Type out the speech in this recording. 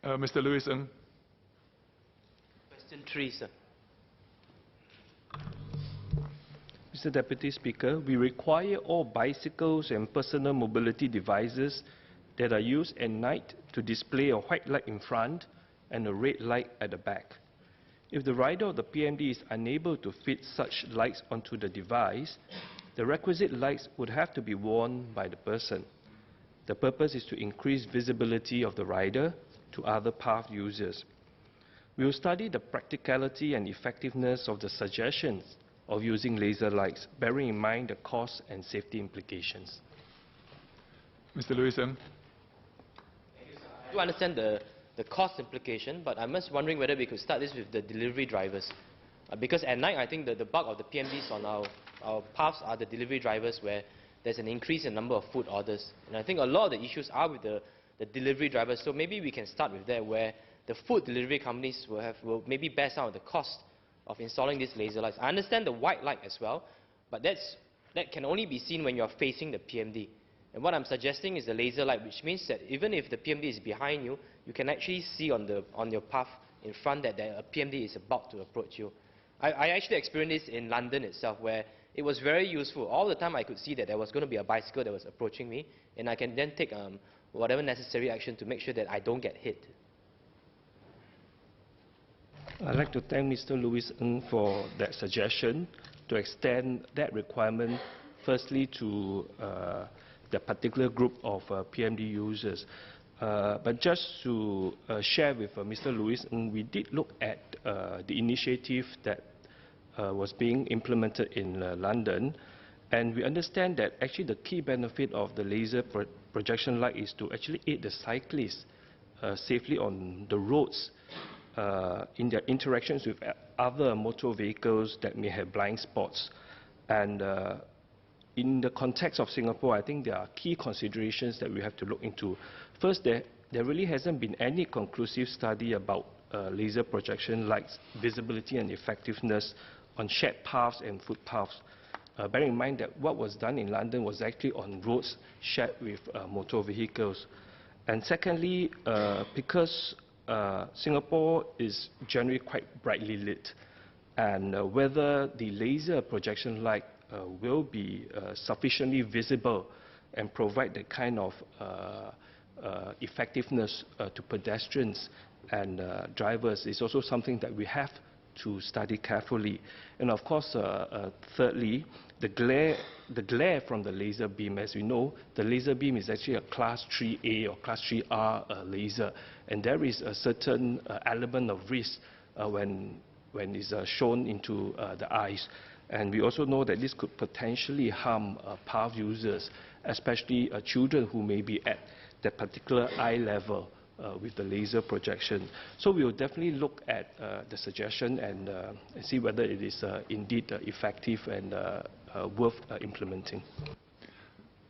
Mr. Louis Ng. Question 3, sir. Mr. Deputy Speaker, we require all bicycles and personal mobility devices that are used at night to display a white light in front and a red light at the back. If the rider of the PMD is unable to fit such lights onto the device, the requisite lights would have to be worn by the person. The purpose is to increase visibility of the rider to other path users. We will study the practicality and effectiveness of the suggestions of using laser lights, bearing in mind the cost and safety implications. Mr. Louis Ng. I do understand the cost implication, but I'm just wondering whether we could start this with the delivery drivers. Because at night, I think the bulk of the PMDs on our paths are the delivery drivers, where there's an increase in number of food orders. And I think a lot of the issues are with the delivery drivers, so maybe we can start with that, where the food delivery companies will maybe bear some of the cost of installing these laser lights. I understand the white light as well, but that can only be seen when you're facing the PMD. And what I'm suggesting is the laser light, which means that even if the PMD is behind you, you can actually see on your path in front that a PMD is about to approach you. I actually experienced this in London itself, where it was very useful. All the time I could see that there was going to be a bicycle that was approaching me, and I can then take whatever necessary action to make sure that I don't get hit. I'd like to thank Mr. Louis Ng for that suggestion to extend that requirement firstly to the particular group of PMD users. But just to share with Mr. Louis Ng, we did look at the initiative that was being implemented in London, and we understand that actually the key benefit of the laser projection light is to actually aid the cyclists safely on the roads in their interactions with other motor vehicles that may have blind spots. And in the context of Singapore, I think there are key considerations that we have to look into. First, there really hasn't been any conclusive study about laser projection lights, visibility and effectiveness on shared paths and footpaths. Bearing in mind that what was done in London was actually on roads shared with motor vehicles. And secondly, because Singapore is generally quite brightly lit, and whether the laser projection light will be sufficiently visible and provide the kind of effectiveness to pedestrians and drivers is also something that we have to study carefully. And of course, thirdly, the glare from the laser beam. As we know, the laser beam is actually a Class 3A or Class 3R laser, and there is a certain element of risk when it's shown into the eyes. And we also know that this could potentially harm path users, especially children who may be at that particular eye level with the laser projection. So we will definitely look at the suggestion and see whether it is indeed effective and worth implementing.